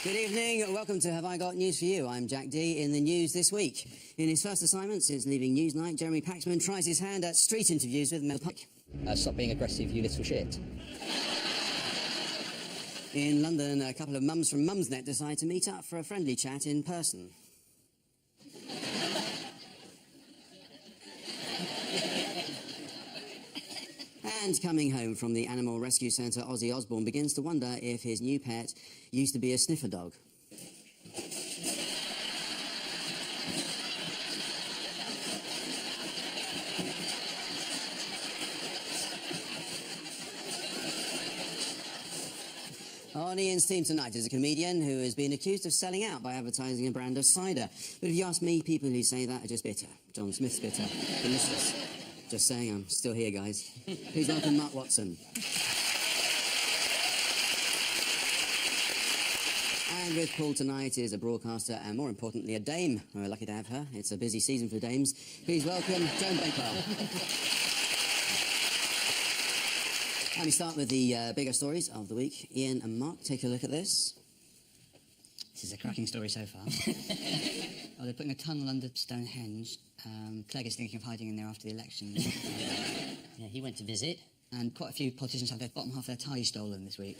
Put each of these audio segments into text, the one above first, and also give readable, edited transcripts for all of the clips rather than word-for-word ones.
Good evening, welcome to Have I Got News For You? I'm Jack D. In the news this week. In his first assignment since leaving Newsnight, Jeremy Paxman tries his hand at street interviews with Mel Pike. Stop being aggressive, you little shit. In London, a couple of mums from Mumsnet decide to meet up for a friendly chat in person. And coming home from the Animal Rescue Centre, Ozzy Osbourne begins to wonder if his new pet used to be a sniffer dog. On Ian's team tonight is a comedian who has been accused of selling out by advertising a brand of cider. But if you ask me, people who say that are just bitter. John Smith's bitter. Delicious. Just saying, I'm still here, guys. Please welcome Mark Watson. And with Paul tonight is a broadcaster and, more importantly, a dame. We're lucky to have her. It's a busy season for dames. Please welcome Joan Bakewell. And we start with the bigger stories of the week. Ian and Mark, take a look at this. This is a cracking story so far. Oh, they're putting a tunnel under Stonehenge. Clegg is thinking of hiding in there after the election. Yeah, he went to visit. And quite a few politicians have their bottom half of their ties stolen this week.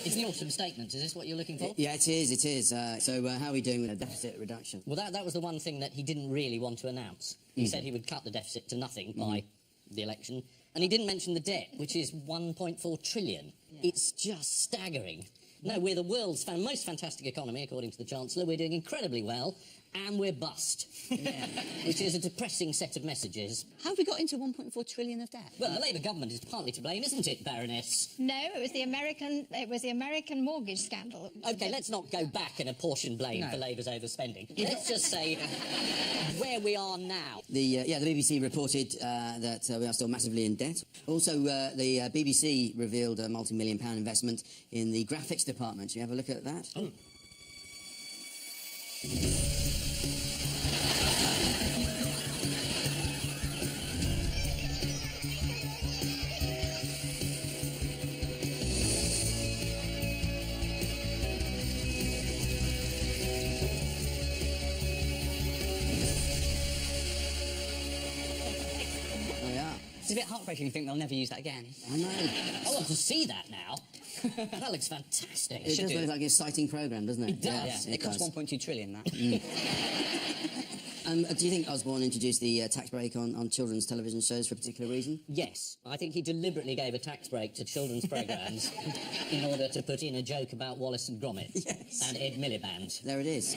It's the autumn statement, is this what you're looking for? Yeah, it is, it is. So how are we doing with the deficit reduction? Well, that was the one thing that he didn't really want to announce. He said he would cut the deficit to nothing by the election. And he didn't mention the debt, which is 1.4 trillion. Yeah. It's just staggering. No, we're the world's most fantastic economy, according to the Chancellor. We're doing incredibly well, and we're bust. Yeah. Which is a depressing set of messages. How have we got into 1.4 trillion of debt? Well, the Labour government is partly to blame, isn't it, Baroness? No, it was the American mortgage scandal. OK, let's not go back and apportion blame for Labour's overspending. Let's just say where we are now. The BBC reported that we are still massively in debt. Also, the BBC revealed a multi-million-pound investment in the graphics department. Should you have a look at that? Oh. It's a bit heartbreaking to think they'll never use that again. I know. I want to see that now. That looks fantastic. It does look like an exciting programme, doesn't it? It does. Yeah, it costs 1.2 trillion, that. Do you think Osborne introduced the tax break on children's television shows for a particular reason? Yes. I think he deliberately gave a tax break to children's programmes in order to put in a joke about Wallace and Gromit and Ed Miliband. There it is.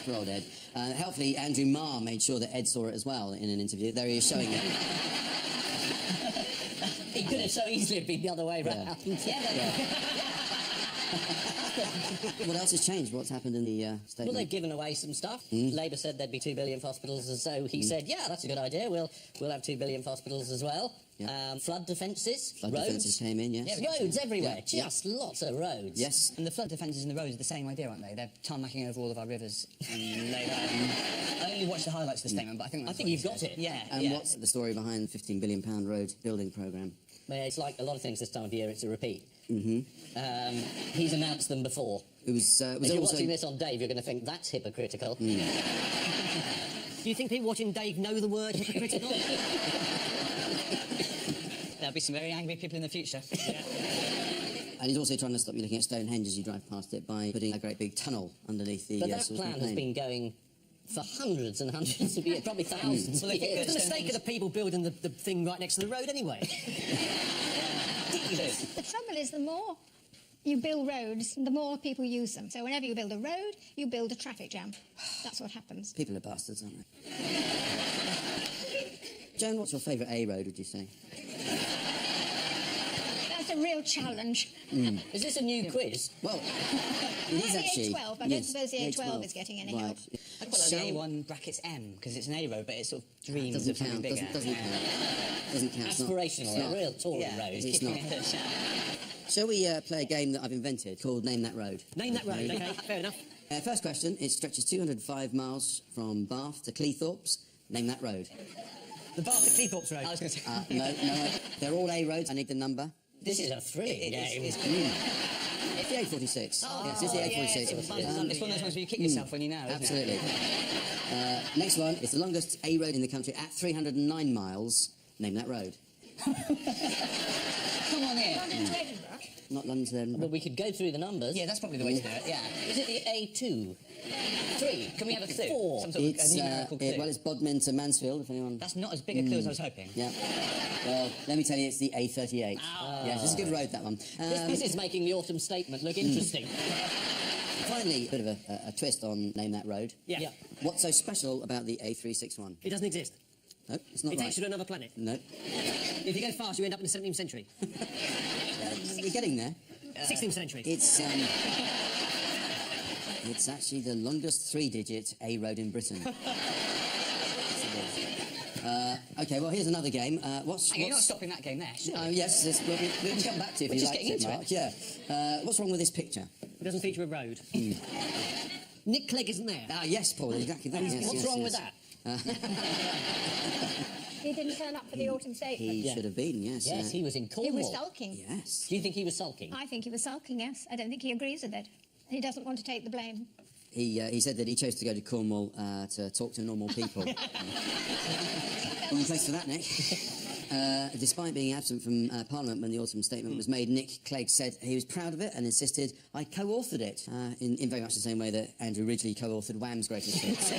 Poor old Ed. Helpfully, Andrew Marr made sure that Ed saw it as well in an interview. There he is showing it. He could have so easily been the other way round. What else has changed? What's happened in the statement? Well, they've given away some stuff. Labour said there'd be 2 billion for hospitals, and so he said, yeah, that's a good idea. We'll have 2 billion for hospitals as well. Yeah. Flood defences. Flood defences came in, yes. Yeah, roads everywhere. Just lots of roads. Yes. And the flood defences in the roads are the same idea, aren't they? They're tarmacking over all of our rivers. And I only watched the highlights of the statement, but I think you've got it. Yeah. And what's the story behind the £15 billion road building programme? Well, it's like a lot of things this time of year, it's a repeat. He's announced them before. If you're watching this on Dave, you're going to think, that's hypocritical. Do you think people watching Dave know the word hypocritical? There'll be some very angry people in the future. And he's also trying to stop you looking at Stonehenge as you drive past it by putting a great big tunnel underneath the... But that plan has been going for hundreds and hundreds of years, probably thousands of years. For the sake of the people building the thing right next to the road anyway. Ridiculous. The trouble is, the more you build roads, the more people use them. So whenever you build a road, you build a traffic jam. That's what happens. People are bastards, aren't they? Joan, what's your favourite A road, would you say? That's a real challenge. Is this a new quiz? Well, it is actually. The A12, I don't suppose the A12 is getting any help. I quite like the A1 brackets M, because it's an A road, but it sort of dreams of something bigger. Doesn't count. Doesn't count. Aspirational, a real touring road. It's not. Shall we play a game that I've invented called Name That Road? Name that road, OK, fair enough. First question, it stretches 205 miles from Bath to Cleethorpes. Name that road. The Bath to Cleethorpes road. I was going to say. No. They're all A roads. I need the number. This is a thrilling game. It's the A46. Yes, it's the A46. Yeah, it's one of those ones where you kick yourself when you know, isn't Absolutely. it? Next one. It's the longest A road in the country at 309 miles. Name that road. Come on in. London to Edinburgh. Not London to Edinburgh. But we could go through the numbers. Yeah, that's probably the way to do it, yeah. Is it the A2? 3? Can we have a clue? 4? Some sort of It's, a numerical clue. well, it's Bodmin to Mansfield, if anyone... That's not as big a clue as I was hoping. Yeah. Well, let me tell you, it's the A38. Yes, it's a good road, that one. This is making the autumn statement look interesting. Finally, a bit of a twist on Name That Road. Yeah. What's so special about the A361? It doesn't exist. No, it's not It right. takes you to another planet. No. If you go fast, you end up in the 17th century. We're getting there. 16th century. It's actually the longest three-digit A road in Britain. Okay, well, here's another game. You're not stopping that game there, surely? Yes, we'll come back to it if We're you just like getting into Mark. it. Yeah. What's wrong with this picture? It doesn't feature a road. Nick Clegg isn't there. Ah, yes, Paul, exactly that. Yes, What's yes, wrong yes. with that? He didn't turn up for the autumn statement. He should have been, yes. Yes, he was in He Cornwall. was sulking. Yes. Do you think he was sulking? I think he was sulking, yes. I don't think he agrees with it. He doesn't want to take the blame. He said that he chose to go to Cornwall to talk to normal people. Wrong place for that, Nick. Despite being absent from Parliament when the autumn statement was made, Nick Clegg said he was proud of it and insisted I co-authored it in very much the same way that Andrew Ridgeley co-authored Wham's greatest hits.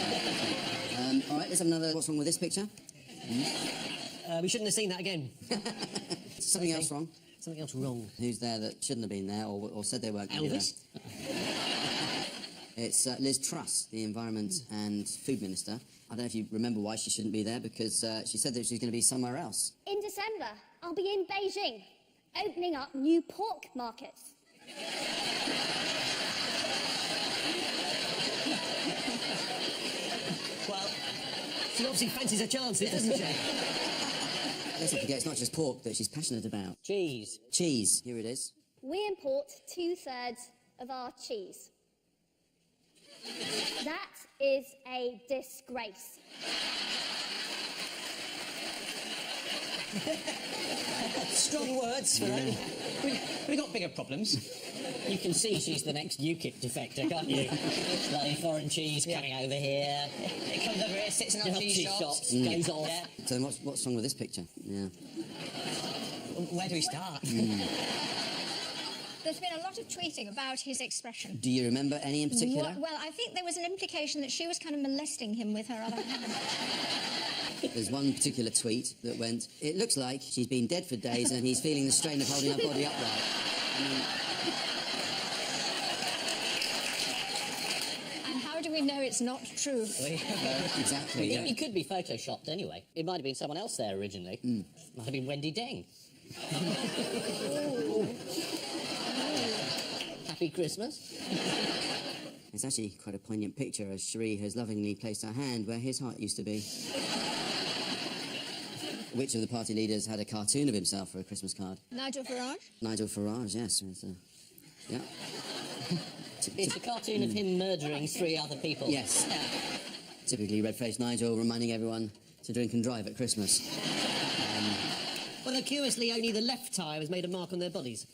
All right, let's have another. What's wrong with this picture? We shouldn't have seen that again. Something else wrong? Something else wrong. Who's there that shouldn't have been there or said they weren't going to be there? Elvis? It's Liz Truss, the Environment and Food Minister. I don't know if you remember why she shouldn't be there, because she said that she was going to be somewhere else. In December, I'll be in Beijing, opening up new pork markets. Well, she obviously fancies her chances, doesn't she? Let's not forget, it's not just pork that she's passionate about. Cheese. Cheese. Here it is. We import 2/3 of our cheese. That is a disgrace. Strong words for it. We got bigger problems. You can see she's the next UKIP defector, can't you? Bloody foreign cheese coming over here. It comes over here, sits in our cheese shops. Goes off. Yeah. So then what's wrong with this picture? Yeah. Where do we start? There's been a lot of tweeting about his expression. Do you remember any in particular? Well, I think there was an implication that she was kind of molesting him with her other hand. There's one particular tweet that went, it looks like she's been dead for days and he's feeling the strain of holding her body upright. I mean, And how do we know it's not true? exactly. It could be photoshopped anyway. It might have been someone else there originally. Might have been Wendy Deng. Happy Christmas. It's actually quite a poignant picture as Cherie has lovingly placed her hand where his heart used to be. Which of the party leaders had a cartoon of himself for a Christmas card? Nigel Farage? Nigel Farage, yes. Yeah. It's a cartoon of him murdering 3 other people. Yes. Typically red-faced Nigel reminding everyone to drink and drive at Christmas. Although, curiously, only the left tyre has made a mark on their bodies.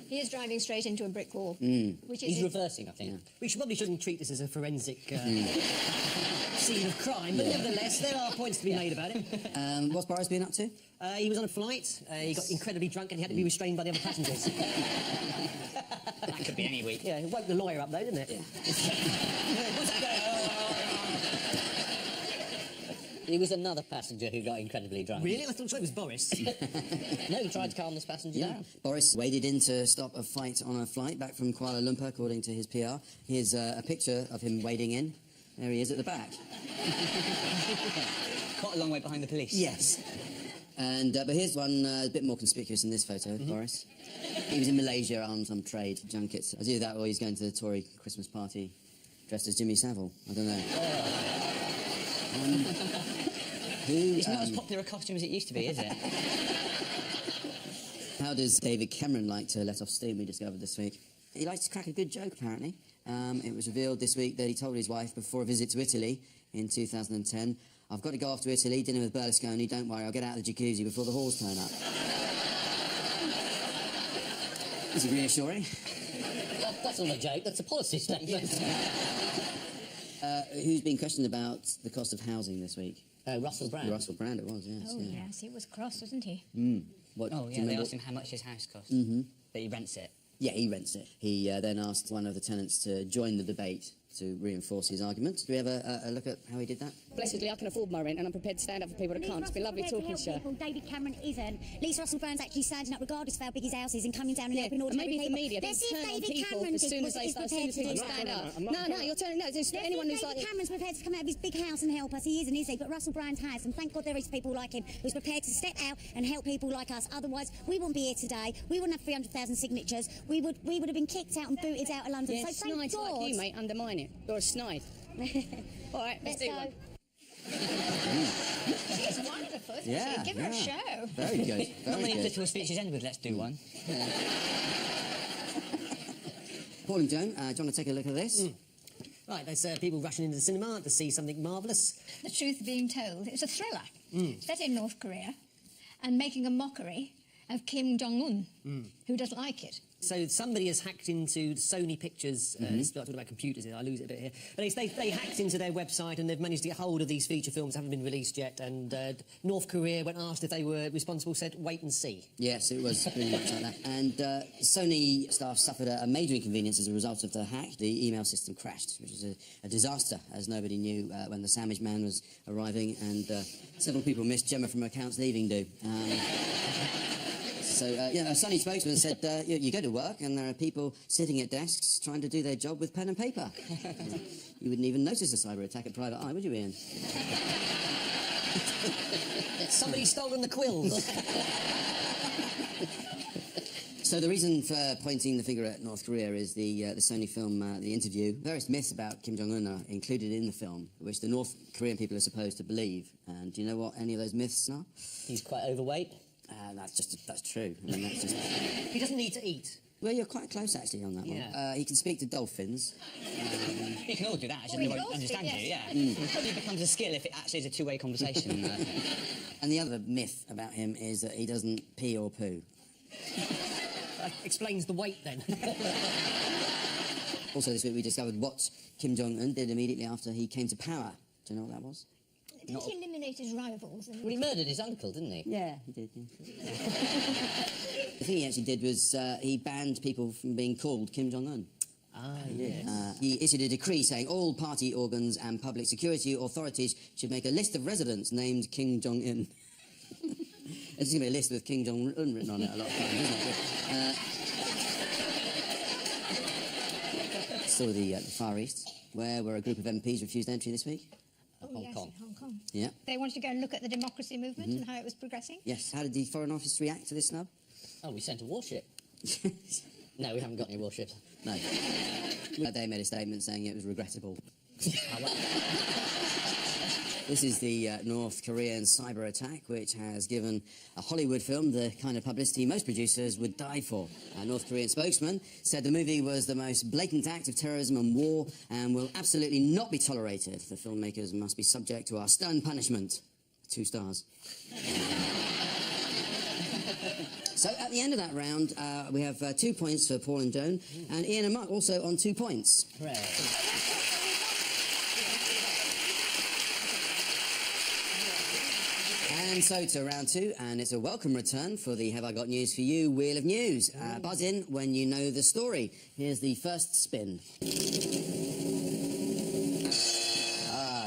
He is driving straight into a brick wall. Which is He's reversing, I think. We probably shouldn't treat this as a forensic scene of crime, but nevertheless, there are points to be made about it. What's Boris been up to? He was on a flight, he got incredibly drunk and he had to be restrained by the other passengers. That could be any week. Yeah, it woke the lawyer up though, didn't it? It was another passenger who got incredibly drunk. Really? I thought it was Boris. No, he tried to calm this passenger down. Boris waded in to stop a fight on a flight back from Kuala Lumpur, according to his PR. Here's a picture of him wading in. There he is at the back. Quite a long way behind the police. Yes. And but here's one a bit more conspicuous in this photo, Boris. He was in Malaysia on some trade junkets. Either that or he's going to the Tory Christmas party dressed as Jimmy Savile. I don't know. It's not as popular a costume as it used to be, is it? How does David Cameron like to let off steam, we discovered this week? He likes to crack a good joke, apparently. It was revealed this week that he told his wife before a visit to Italy in 2010, I've got to go off to Italy, dinner with Berlusconi, don't worry, I'll get out of the jacuzzi before the halls turn up. This is reassuring. That's not a joke, that's a policy statement. Who's been questioned about the cost of housing this week? Russell Brand. Russell Brand, it was, yes. Oh, yeah. yes, he was cross, wasn't he? What, Oh, do you yeah, they remember? asked him how much his house cost. Mm-hmm. But he rents it. Yeah, he rents it. He then asked one of the tenants to join the debate to reinforce his argument. Do we have a look at how he did that? Blessedly, I can afford my rent and I'm prepared to stand up for people that can't. It's been lovely talking to you. David Cameron isn't. Lisa Russell Brand's actually standing up regardless of how big his house is and coming down and Yeah, helping and ordinary maybe people. the media Let's don't see if turn on David people Cameron as soon as is people prepared to stand up. do that. No, you're turning. No, there's anyone who's David like. Cameron's prepared to come out of his big house and help us. He isn't, is he? But Russell Brand has, and thank God there is people like him who's prepared to step out and help people like us. Otherwise, we wouldn't be here today. We wouldn't have 300,000 signatures. We would have been kicked out and booted out of London. Yeah, so thank snides God. like you, mate, undermine it. You're a snide. All right, let's do go. one. She's wonderful, isn't Yeah, she? Give her a yeah. show. Very good. Not Very many good. political speeches end with "Let's do one." Paul and Joan, do you want to take a look at this? Right, there's people rushing into the cinema to see something marvellous. The truth being told, it's a thriller set in North Korea and making a mockery of Kim Jong-un, who doesn't like it. So somebody has hacked into Sony Pictures. Talking about computers here, I lose it a bit here. But they hacked into their website and they've managed to get hold of these feature films that haven't been released yet. And North Korea, when asked if they were responsible, said wait and see. Yes, it was pretty much like that. And Sony staff suffered a major inconvenience as a result of the hack. The email system crashed, which was a disaster, as nobody knew when the sandwich man was arriving, and several people missed Gemma from accounts leaving do. So, a Sony spokesman said, you go to work and there are people sitting at desks trying to do their job with pen and paper. You wouldn't even notice a cyber attack at private eye, would you, Ian? Somebody's stolen the quills. So the reason for pointing the finger at North Korea is the Sony film, The Interview. Various myths about Kim Jong-un are included in the film, which the North Korean people are supposed to believe. And do you know what any of those myths are? He's quite overweight. That's true. I mean, that's just... He doesn't need to eat. Well, you're quite close, actually, on that Yeah. one. He can speak to dolphins. You can all do that, I just we won't can all understand speak, you, yes. yeah. It probably becomes a skill if it actually is a two-way conversation. And the other myth about him is that he doesn't pee or poo. That explains the weight then. Also, this week we discovered what Kim Jong-un did immediately after he came to power. Do you know what that was? Didn't he eliminate his rivals? Well, he murdered his uncle, didn't he? Yeah, he did. Yeah. The thing he actually did was he banned people from being called Kim Jong-un. Ah, yes. He issued a decree saying all party organs and public security authorities should make a list of residents named Kim Jong-un. There's going to be a list with Kim Jong-un written on it a lot of times, isn't it? Still the Far East, where a group of MPs refused entry this week. Oh, Hong yes, Kong. in Hong Kong. Yeah. They wanted to go and look at the democracy movement and how it was progressing. Yes. How did the Foreign Office react to this snub? Oh, we sent a warship. No, we haven't got any warships. No. They made a statement saying it was regrettable. This is the North Korean cyber attack, which has given a Hollywood film the kind of publicity most producers would die for. A North Korean spokesman said the movie was the most blatant act of terrorism and war and will absolutely not be tolerated. The filmmakers must be subject to our stern punishment. 2 stars. So at the end of that round, we have 2 points for Paul and Joan, and Ian and Mark also on 2 points. Hooray. And so to round 2, and it's a welcome return for the Have I Got News For You Wheel of News. Buzz in when you know the story. Here's the first spin.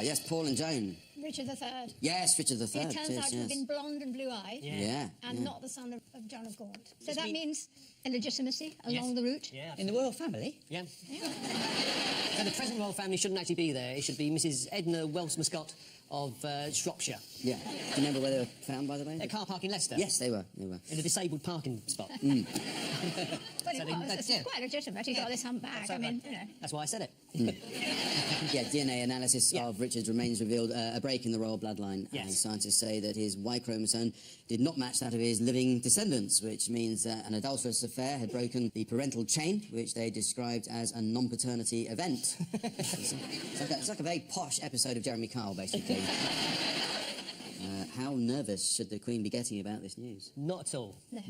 Yes, Paul and Joan. Richard III. Yes, Richard III. He turns yes, out to have been blonde and blue-eyed Yeah. and yeah. not the son of John of Gaunt. So that means illegitimacy along the route. Yeah. In the royal family? Yeah. So the present royal family shouldn't actually be there. It should be Mrs. Edna Wells-Mascott of Shropshire. Yeah. Do you remember where they were found, by the way? Their car park in Leicester. Yes, they were. They were. In a disabled parking spot. But So it was. that's It's it. quite legitimate. He got this hump back. I mean, you know. That's why I said it. Yeah, DNA analysis of Richard's remains revealed a break in the royal bloodline. Yes. And scientists say that his Y chromosome did not match that of his living descendants, which means an adulterous affair had broken the parental chain, which they described as a non-paternity event. It's like a very posh episode of Jeremy Kyle, basically. How nervous should the Queen be getting about this news? Not at all. No.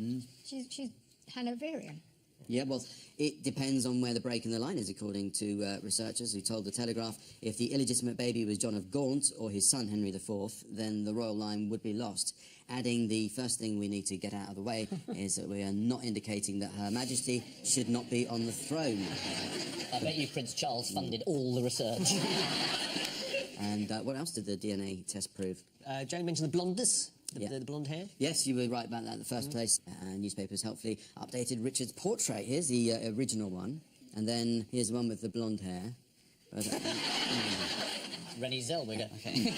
She's Hanoverian. Yeah, well, it depends on where the break in the line is, according to researchers who told The Telegraph if the illegitimate baby was John of Gaunt or his son Henry IV, then the royal line would be lost. Adding, the first thing we need to get out of the way is that we are not indicating that Her Majesty should not be on the throne. I bet you Prince Charles funded all the research. And what else did the DNA test prove? Jane mentioned the blondness. The blonde hair? Yes, you were right about that in the first place. Newspapers helpfully updated Richard's portrait. Here's the original one, and then here's the one with the blonde hair. Rennie Zellweger. Okay.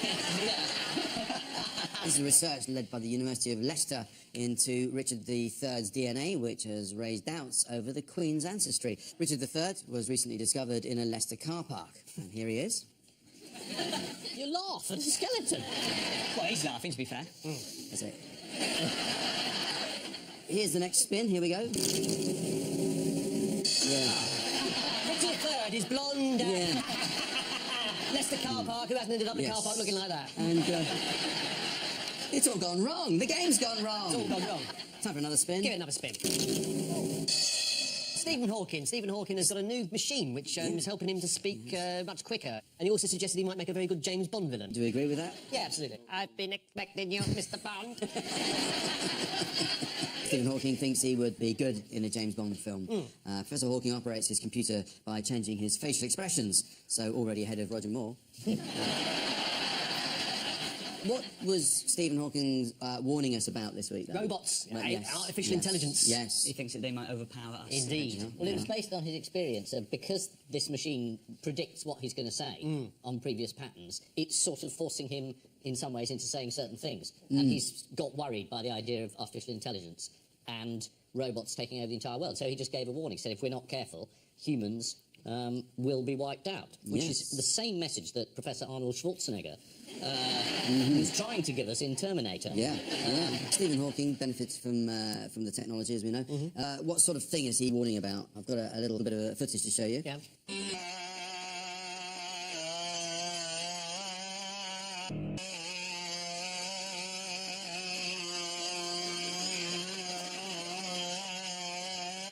This is research led by the University of Leicester into Richard III's DNA, which has raised doubts over the Queen's ancestry. Richard III was recently discovered in a Leicester car park, and here he is. You laugh at a skeleton. Well, he's laughing, to be fair. That's it. Here's the next spin. Here we go. Yeah. Richard III is blonde. Yeah. Leicester car park, who hasn't ended up in a car park looking like that? And it's all gone wrong. The game's gone wrong. It's all gone wrong. Time for another spin. Give it another spin. Stephen Hawking. Stephen Hawking has got a new machine which is helping him to speak much quicker. And he also suggested he might make a very good James Bond villain. Do you agree with that? Yeah, absolutely. I've been expecting you, Mr. Bond. Stephen Hawking thinks he would be good in a James Bond film. Professor Hawking operates his computer by changing his facial expressions, so already ahead of Roger Moore. What was Stephen Hawking warning us about this week, though? Robots, Yes. artificial intelligence. Yes. He thinks that they might overpower us. Indeed. Well, it was based on his experience of because this machine predicts what he's going to say on previous patterns, it's sort of forcing him in some ways into saying certain things. And he's got worried by the idea of artificial intelligence and robots taking over the entire world. So he just gave a warning, said if we're not careful, humans will be wiped out, which is the same message that Professor Arnold Schwarzenegger was trying to give us in Terminator. Yeah. Stephen Hawking benefits from the technology, as we know. What sort of thing is he warning about? I've got a little bit of footage to show you. Yeah.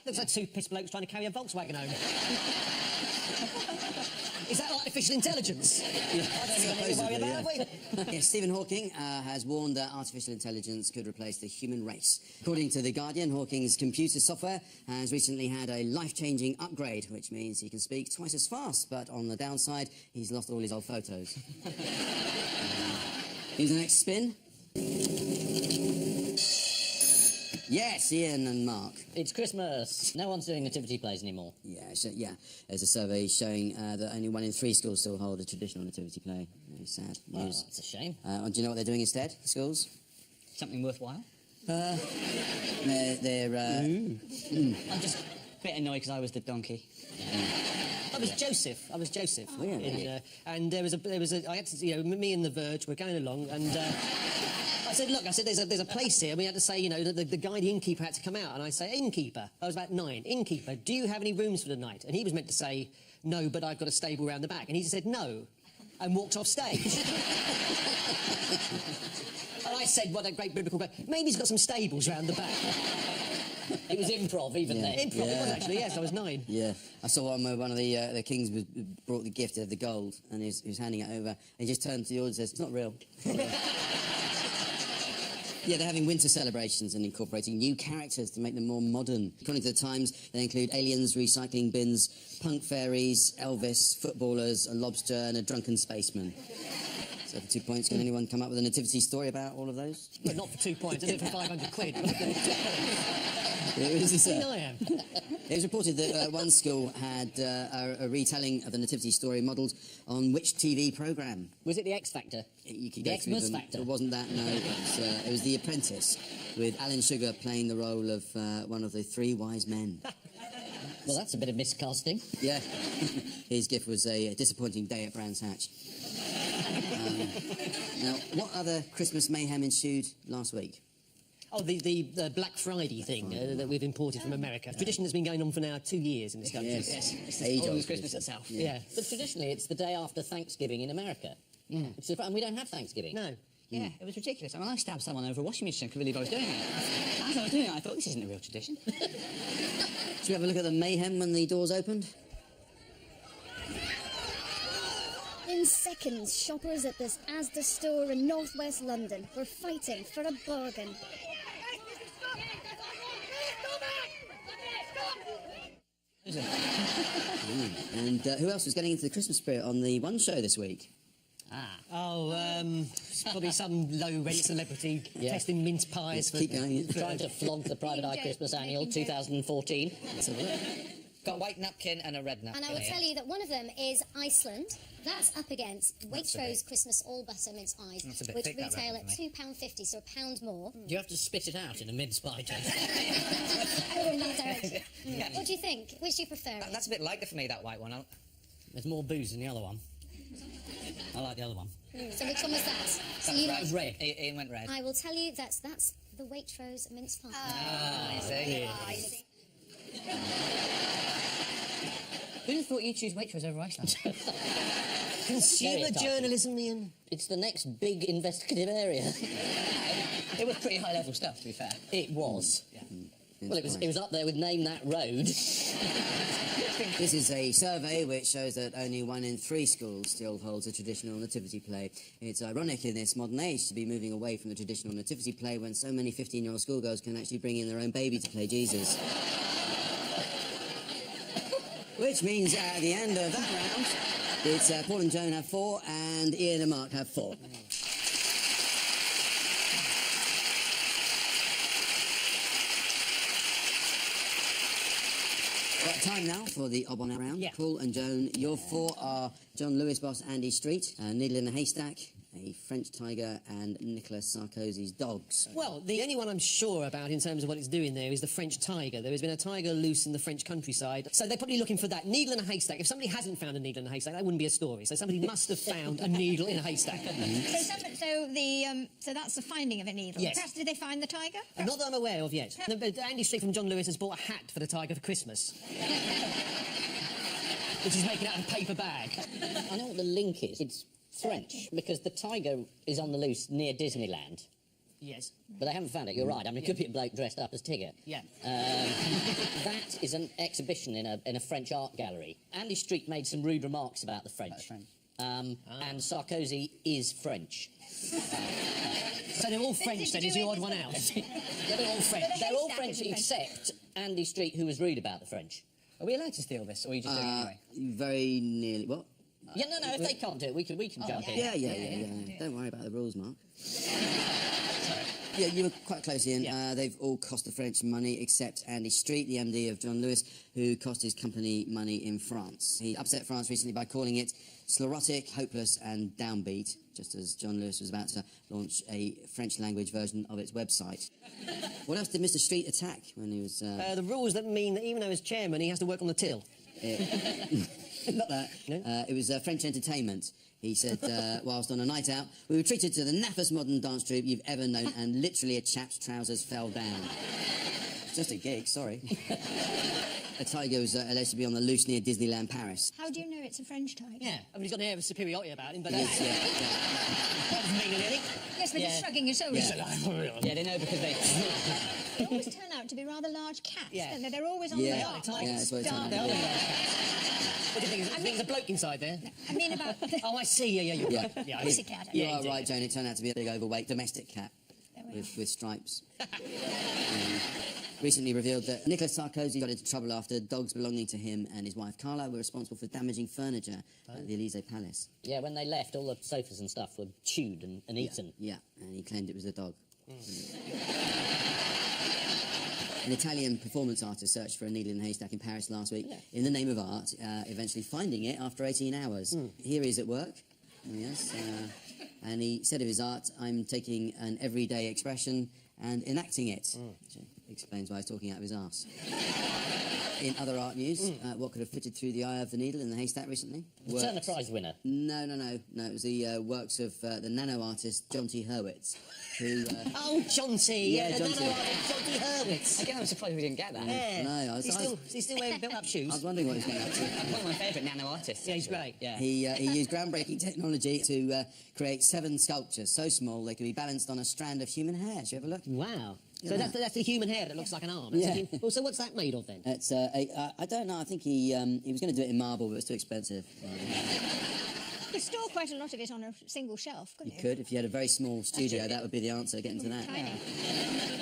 Looks like two piss blokes trying to carry a Volkswagen home. Is that artificial intelligence? Yeah. I don't even need to worry about it. Yes, Stephen Hawking has warned that artificial intelligence could replace the human race. According to The Guardian, Hawking's computer software has recently had a life-changing upgrade, which means he can speak twice as fast, but on the downside, he's lost all his old photos. Here's the next spin. Yes, Ian and Mark. It's Christmas. No one's doing nativity plays anymore. Yeah. There's a survey showing that only 1 in 3 schools still hold a traditional nativity play. Very sad Oh, news. that's a shame. Do you know what they're doing instead, the schools? Something worthwhile? I'm just a bit annoyed because I was the donkey. I was Joseph. Oh, yeah. And there was a. I had to, me and The Verge were going along, and I said, look, there's a place here. And we had to say, the guy, the innkeeper, had to come out, and I say, innkeeper. I was about 9. Innkeeper, do you have any rooms for the night? And he was meant to say, no, but I've got a stable round the back. And he said, no, and walked off stage. And I said, what a great biblical quote. Maybe he's got some stables round the back. It was improv, even then. Improv, it was actually, yes, I was 9. Yeah, I saw one where one of the kings brought the gift of the gold, and he was handing it over, and he just turned to the audience and says, it's not real. Yeah, they're having winter celebrations and incorporating new characters to make them more modern. According to the Times, they include aliens, recycling bins, punk fairies, Elvis, footballers, a lobster and a drunken spaceman. So for 2 points, can anyone come up with a nativity story about all of those? But not for 2 points, I did it for 500 quid. It was reported that one school had a retelling of the nativity story modelled on which TV programme? Was it The X Factor? You could The go through Xmas them. Factor? It wasn't that, no. It was The Apprentice, with Alan Sugar playing the role of one of the 3 wise men. Well, that's a bit of miscasting. Yeah. His gift was a disappointing day at Brands Hatch. Now, what other Christmas mayhem ensued last week? Oh, the Black Friday thing that we've imported from America. A tradition that's been going on for now 2 years in this country. Yes. It's Age as old old as Christmas tradition. itself. Yeah. But traditionally, it's the day after Thanksgiving in America. And we don't have Thanksgiving. No. Yeah, it was ridiculous. I mean, I stabbed someone over a washing machine. I couldn't believe I was doing it. As I was doing it, I thought, this isn't a real tradition. Should we have a look at the mayhem when the doors opened? In seconds, shoppers at this Asda store in northwest London were fighting for a bargain. And who else was getting into the Christmas spirit on the One Show this week? It's probably some low-rent celebrity testing mince pies for... Keep going. Trying to flog the Private Eye Christmas Annual 2014. Got a white napkin and a red napkin. And I will tell you that one of them is Iceland. That's up against Waitrose Christmas All Butter Mince Pies, which thick, that retail at reckon, £2.50, so £1 more. Do you have to spit it out in a mince pie taste? Oh, in that direction. What do you think? Which do you prefer? That's a bit lighter for me, that white one. There's more booze in the other one. I like the other one. So which one was that? So you That was red. Ian went red. I will tell you that's the Waitrose mince pie. I see. Who'd have thought you'd choose Waitrose over Iceland? Consumer Stereotyping. journalism, Ian. It's the next big investigative area. It was pretty high-level stuff, to be fair. It was. Yeah. Well, it was up there with Name That Road. This is a survey which shows that only 1 in 3 schools still holds a traditional nativity play. It's ironic in this modern age to be moving away from the traditional nativity play when so many 15-year-old schoolgirls can actually bring in their own baby to play Jesus. Which means at the end of that round, it's Paul and Joan have 4 and Ian and Mark have 4. Right, time now for the odd one out round. Yeah. Paul and Joan, your 4 are John Lewis boss Andy Street, Needle in a Haystack, a French tiger, and Nicolas Sarkozy's dogs. Well, the only one I'm sure about in terms of what it's doing there is the French tiger. There has been a tiger loose in the French countryside, so they're probably looking for that. Needle in a haystack. If somebody hasn't found a needle in a haystack, that wouldn't be a story. So somebody must have found a needle in a haystack. So that's the finding of a needle. Yes. Perhaps did they find the tiger? Not that I'm aware of yet. No, but Andy Street from John Lewis has bought a hat for the tiger for Christmas. Which is making out of a paper bag. I know what the link is. It's French, because the tiger is on the loose near Disneyland. Yes. But they haven't found it, you're right. I mean, it could be a bloke dressed up as Tigger. Yeah. That is an exhibition in a French art gallery. Andy Street made some rude remarks about the French. And Sarkozy is French. So they're all French, then, is the odd one out. They're all French. They're all French except Andy Street, who was rude about the French. Are we allowed to steal this, or are you just doing it anyway? Very nearly. What? Yeah, no, if they can't do it, we can jump in. Yeah. Don't worry about the rules, Mark. Yeah, you were quite close, Ian. Yeah. They've all cost the French money, except Andy Street, the MD of John Lewis, who cost his company money in France. He upset France recently by calling it sclerotic, hopeless and downbeat, just as John Lewis was about to launch a French-language version of its website. What else did Mr. Street attack when he was... The rules that mean that even though he's chairman, he has to work on the till. Not that. No? It was French entertainment. He said, whilst on a night out, we were treated to the naffest modern dance troupe you've ever known, and literally a chap's trousers fell down. It's just a gig, sorry. A tiger was alleged to be on the loose near Disneyland Paris. How do you know it's a French tiger? Yeah, I mean, he's got an air of superiority about him, but Yes, yeah. that doesn't mean anything. Yes, but just shrugging your shoulders. Yeah, they know because they... They always turn out to be rather large cats. Yeah. don't they? They're always on Yeah. the dark. Yeah, that's what it dark. turned out to be. What do you think? There's a bloke inside there? I mean about... Oh, I see. Yeah, you're right. Yeah, I It's see. a cat. You are right, Joan. It turned out to be a big, overweight domestic cat There we are. with stripes. Recently revealed that Nicolas Sarkozy got into trouble after dogs belonging to him and his wife Carla were responsible for damaging furniture at the Élysée Palace. Yeah, when they left, all the sofas and stuff were chewed and eaten. Yeah, and he claimed it was a dog. An Italian performance artist searched for a needle in a haystack in Paris last week in the name of art, eventually finding it after 18 hours. Here he is at work, yes, and he said of his art, I'm taking an everyday expression and enacting it. Which explains why he's talking out of his arse. In other art news, what could have fitted through the eye of the needle in the haystack recently? The Turner Prize winner. No, it was the works of the nano artist John T. Hurwitz, who... Oh, John T. Yeah, John T. John T. Hurwitz. Again, I'm surprised we didn't get that. Yeah. No, Is he still wearing built-up shoes? I was wondering what he's going up to. One of my favourite nano artists. Yeah, he's great. Yeah. He used groundbreaking technology to create 7 sculptures so small they could be balanced on a strand of human hair. Should you have a look? Wow. So that's the human hair that looks like an arm. That's well, so what's that made of then? It's I don't know. I think he was going to do it in marble, but it's too expensive. You could store quite a lot of it on a single shelf, couldn't you? You could, if you had a very small studio. That would be the answer. Getting to that. Tiny.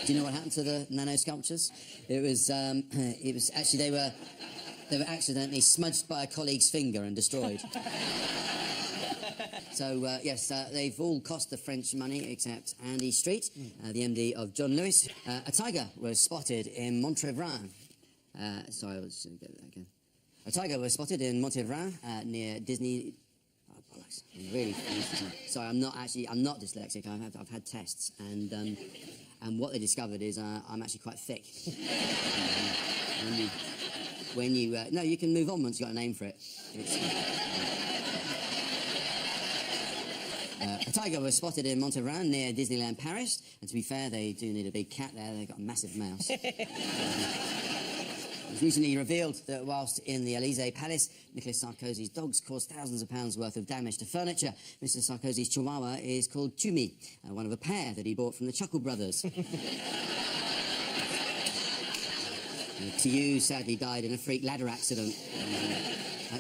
Do you know what happened to the nano sculptures? It was actually they were accidentally smudged by a colleague's finger and destroyed. So, yes, they've all cost the French money except Andy Street, the MD of John Lewis. A tiger was spotted in Montrevran. Sorry, I'll just get that again. A tiger was spotted in Montrevran near Disney... Oh, bollocks. I'm really... Sorry, I'm not dyslexic. I've had tests, and what they discovered is I'm actually quite thick. No, you can move on once you've got a name for it. A tiger was spotted in Monterey near Disneyland Paris, and to be fair, they do need a big cat there. They've got a massive mouse. It was recently revealed that whilst in the Élysée Palace, Nicolas Sarkozy's dogs caused thousands of pounds worth of damage to furniture. Mr. Sarkozy's Chihuahua is called Chumi, one of a pair that he bought from the Chuckle Brothers. Tiyu sadly died in a freak ladder accident.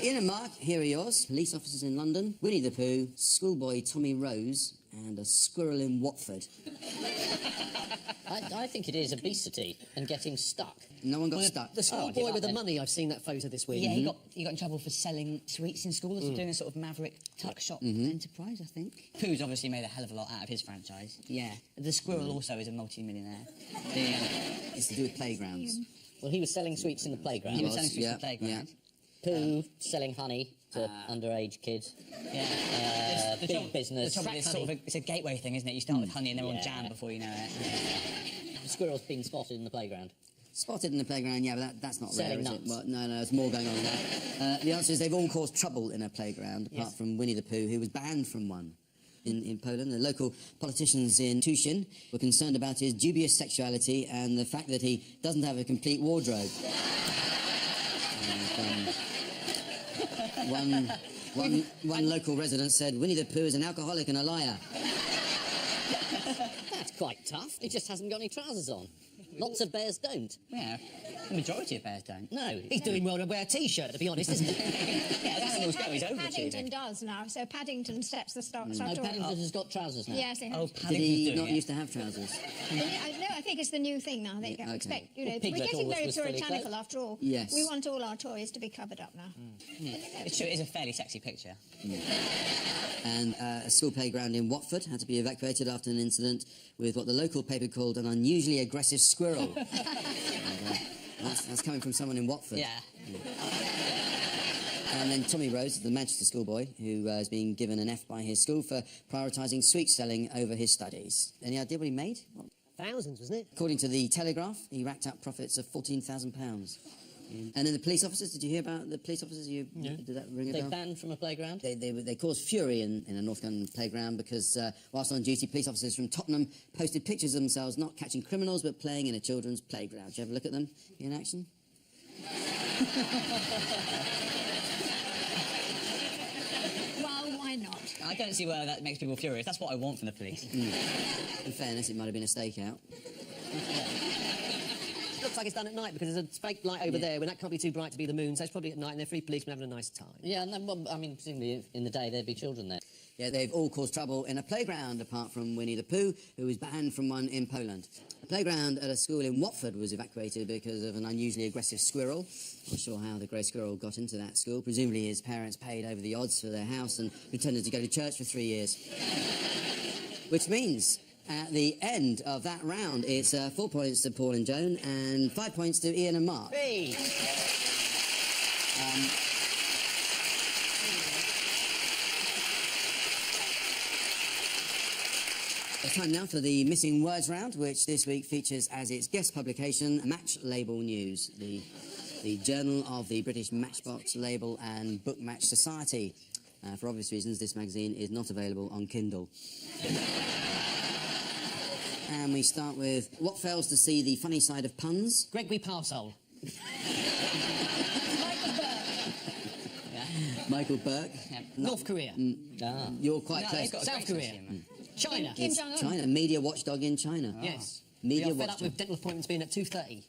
Ian and Mark, here are yours. Police officers in London, Winnie the Pooh, schoolboy Tommy Rose, and a squirrel in Watford. I think it is obesity and getting stuck. No one got stuck. The schoolboy with the money, I've seen that photo this week. Yeah, he got in trouble for selling sweets in school. Doing a sort of maverick tuck shop enterprise, I think. Pooh's obviously made a hell of a lot out of his franchise. Yeah. The squirrel also is a multi-millionaire. It's to do with playgrounds. Well, he was selling sweets in the playground. He was selling sweets in the playground. Pooh selling honey to underage kids. Yeah. Big business. The trouble is it's a gateway thing, isn't it? You start with honey and they're on jam before you know it. The squirrel's been spotted in the playground. Spotted in the playground, yeah, but that's not rare, Selling is it? nuts. Well, no, there's more going on than that. The answer is they've all caused trouble in a playground, apart from Winnie the Pooh, who was banned from one. In Poland, the local politicians in Tushin were concerned about his dubious sexuality and the fact that he doesn't have a complete wardrobe. One local resident said, Winnie the Pooh is an alcoholic and a liar. That's quite tough. He just hasn't got any trousers on. Lots of bears don't. Yeah, the majority of bears don't. No. He's doing well to wear a T-shirt, to be honest, isn't he? Yeah, as animals go, he's Paddington overachieving. does now, so Paddington sets the start. No, Paddington has got trousers now. Yes, he has. Oh, Did Paddington's he doing not it. used to have trousers? No, I think it's the new thing now. They expect, Well, we're Piglet getting always very was fully puritanical clothed. after all. Yes. We want all our toys to be covered up now. It's true, it is a fairly sexy picture. And a school playground in Watford had to be evacuated after an incident with what the local paper called an unusually aggressive squirrel. That's coming from someone in Watford. Yeah. And then Tommy Rose, the Manchester schoolboy, who has been given an F by his school for prioritising sweet selling over his studies. Any idea what he made? Thousands, wasn't it? According to the Telegraph, he racked up profits of £14,000. And then the police officers, did you hear about the police officers? Did that ring a They bell? banned from a playground? They caused fury in a North London playground because whilst on duty, police officers from Tottenham posted pictures of themselves not catching criminals but playing in a children's playground. Did you ever look at them in action? Well, why not? I don't see where that makes people furious. That's what I want from the police. In fairness, it might have been a stakeout. Looks like it's done at night because there's a fake light over there when that can't be too bright to be the moon, so it's probably at night and they're three policemen having a nice time. Yeah, no, well, I mean, presumably in the day there'd be children there. Yeah, they've all caused trouble in a playground, apart from Winnie the Pooh, who was banned from one in Poland. A playground at a school in Watford was evacuated because of an unusually aggressive squirrel. Not sure how the grey squirrel got into that school. Presumably his parents paid over the odds for their house and pretended to go to church for 3 years. Which means, at the end of that round, it's 4 points to Paul and Joan and 5 points to Ian and Mark. Hey! It's time now for the Missing Words round, which this week features as its guest publication Match Label News, the journal of the British Matchbox Label and Book Match Society. For obvious reasons, this magazine is not available on Kindle. And we start with what fails to see the funny side of puns? Gregory Parsole. Michael Burke. North Korea. You're quite close. South Korea. China. Kim Jong-un. China, media watchdog in China. Yes. Media We are fed up Watcher. with dental appointments being at 2:30.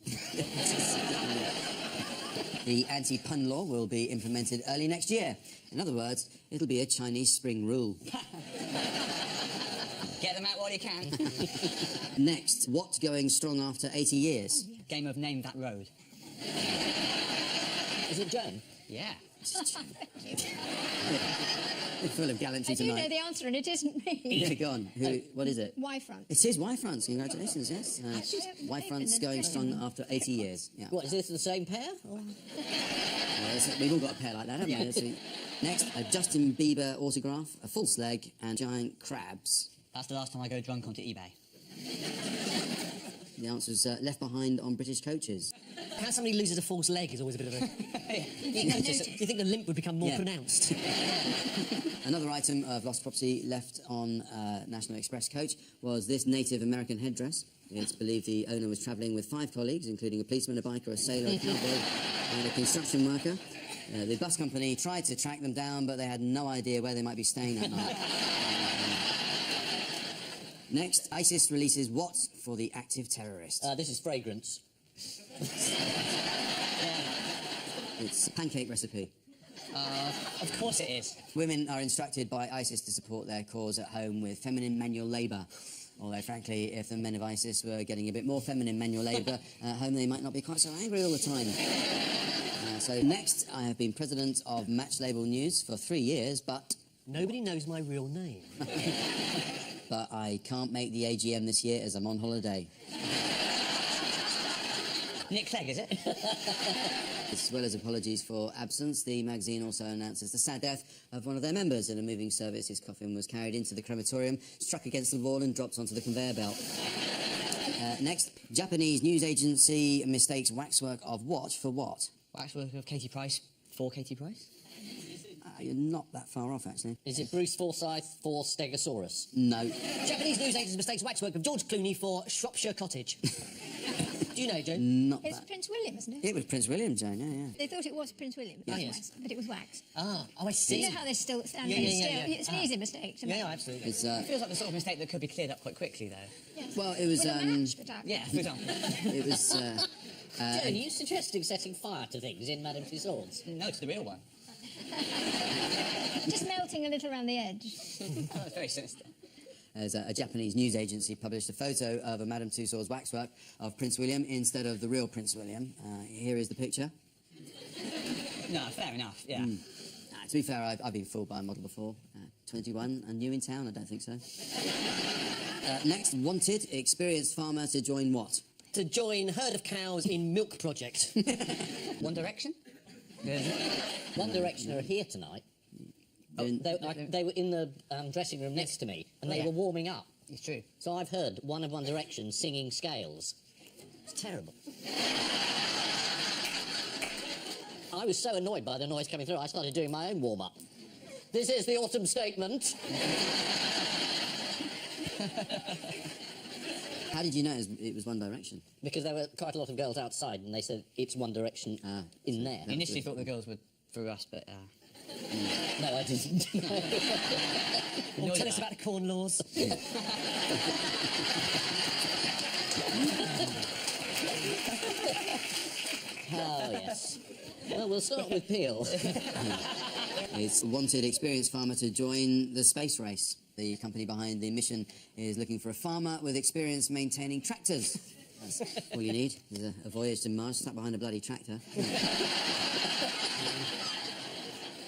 The anti-pun law will be implemented early next year. In other words, it'll be a Chinese spring rule. Get them out while you can. Next, what's going strong after 80 years? Game of Name That Road. Is it Joan? Yeah. We're full of gallantry I do know tonight. the answer, and it isn't me. Yeah, go on. What is it? Y-front. It is Y-fronts. Congratulations, yes. Y-fronts going strong after 80 years. Yeah. What, is this the same pair? Or? We've all got a pair like that, haven't we? So, next, a Justin Bieber autograph, a false leg, and giant crabs. That's the last time I go drunk onto eBay. The answer is left behind on British coaches. How somebody loses a false leg is always a bit of a... you think the limp would become more Yeah. pronounced? Another item of lost property left on National Express coach was this Native American headdress. It's believed the owner was travelling with 5 colleagues, including a policeman, a biker, a sailor, a cowboy, and a construction worker. The bus company tried to track them down, but they had no idea where they might be staying that night. Next, ISIS releases what for the active terrorists? This is fragrance. It's a pancake recipe. Of course it is. Women are instructed by ISIS to support their cause at home with feminine manual labour. Although, frankly, if the men of ISIS were getting a bit more feminine manual labour at home, they might not be quite so angry all the time. So next, I have been president of Match Label News for 3 years, but... Nobody knows my real name. But I can't make the AGM this year as I'm on holiday. Nick Clegg, is it? As well as apologies for absence, the magazine also announces the sad death of one of their members in a moving service. His coffin was carried into the crematorium, struck against the wall and dropped onto the conveyor belt. Next, Japanese news agency mistakes waxwork of what for what? Waxwork of Katie Price for Katie Price? You're not that far off, actually. Is it Bruce Forsyth for Stegosaurus? No. Japanese news agents mistakes waxwork of George Clooney for Shropshire Cottage. Do you know, Joan? Not It's that. Prince William, isn't it? It was Prince William, Joan, yeah. They thought it was Prince William, Oh, it was yes. wax, but it was wax. Oh, I see. You know how they still stand Yeah, there yeah, still? yeah, yeah. It's an easy mistake to make. Yeah, absolutely. It's, It feels like the sort of mistake that could be cleared up quite quickly, though. Yeah. well, it was, With a match, but Yeah, for example. it was, Joan, are you suggesting setting fire to things in Madame Tussauds? No, it's the real one. just melting a little around the edge. Oh, it's very sinister. as a Japanese news agency published a photo of a Madame Tussauds waxwork of Prince William instead of the real Prince William. Here is the picture. No, fair enough, yeah. To be fair, I've been fooled by a model before. 21 and new in town? I don't think so. Next, wanted, experienced farmer to join what? To join herd of cows in milk project. One Direction? One Direction are here tonight. Oh, they were in the dressing room next to me, and they Yeah. were warming up. It's true. So I've heard one of One Direction singing Scales. It's terrible. I was so annoyed by the noise coming through, I started doing my own warm-up. This is the autumn statement. How did you know it was One Direction? Because there were quite a lot of girls outside, and they said, it's One Direction in there. I initially thought the girls were through us, but... No, I didn't. Well, tell us about the corn laws. Oh, yes. Well, we'll start with Peel. It's wanted, experienced farmer to join the space race. The company behind the mission is looking for a farmer with experience maintaining tractors. That's all you need is a voyage to Mars stuck behind a bloody tractor.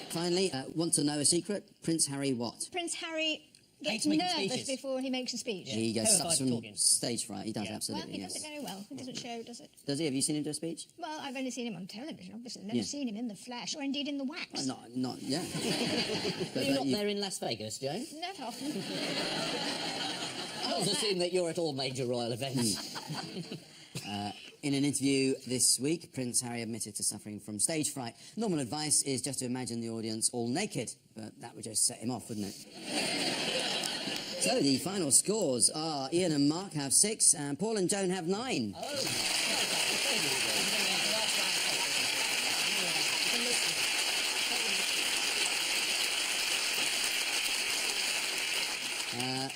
Finally, want to know a secret? Prince Harry what? Prince Harry gets Hates making nervous speeches. before he makes a speech. He goes Terrified suffers of from talking. stage fright. He does, Yeah. Well, absolutely, he does yes. it very well. It doesn't show, does it? Does he? Have you seen him do a speech? Well, I've only seen him on television, obviously. Never Yeah. seen him in the flesh, or indeed in the wax. Not, yeah. But, You're not there in Las Vegas, Joan? Not often. I always assume that you're at all major royal events. In an interview this week, Prince Harry admitted to suffering from stage fright. Normal advice is just to imagine the audience all naked, but that would just set him off, wouldn't it? So the final scores are Ian and Mark have 6, and Paul and Joan have 9.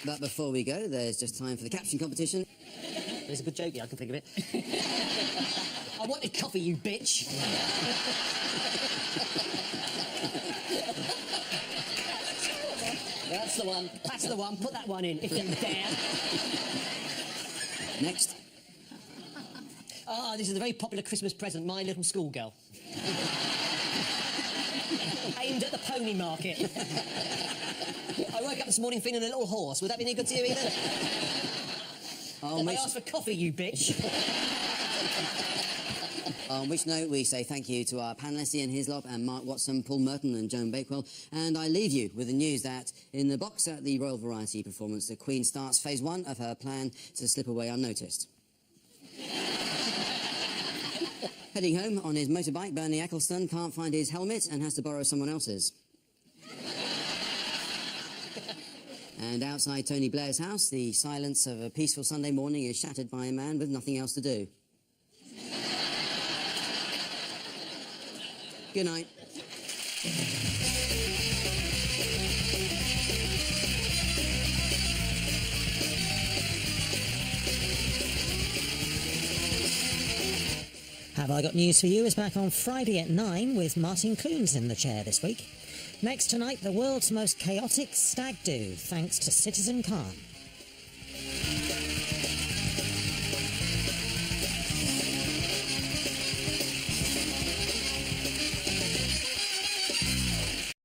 But before we go, there's just time for the caption competition. It's a good joke, yeah, I can think of it. I wanted coffee, you bitch. That's the one. That's the one. Put that one in, if you dare. Next. Ah, this is a very popular Christmas present, My Little Schoolgirl. Aimed at the pony market. I woke up this morning feeling a little horse. Would that be any good to you either? On I asked for coffee, you bitch. On which note, we say thank you to our panellists, Ian Hislop and Mark Watson, Paul Merton and Joan Bakewell. And I leave you with the news that in the box at the Royal Variety performance, the Queen starts phase 1 of her plan to slip away unnoticed. Heading home on his motorbike, Bernie Ecclestone can't find his helmet and has to borrow someone else's. And outside Tony Blair's house, the silence of a peaceful Sunday morning is shattered by a man with nothing else to do. Good night. Have I Got News for You is back on Friday at 9 with Martin Clunes in the chair this week. Next tonight, the world's most chaotic stag do, thanks to Citizen Khan.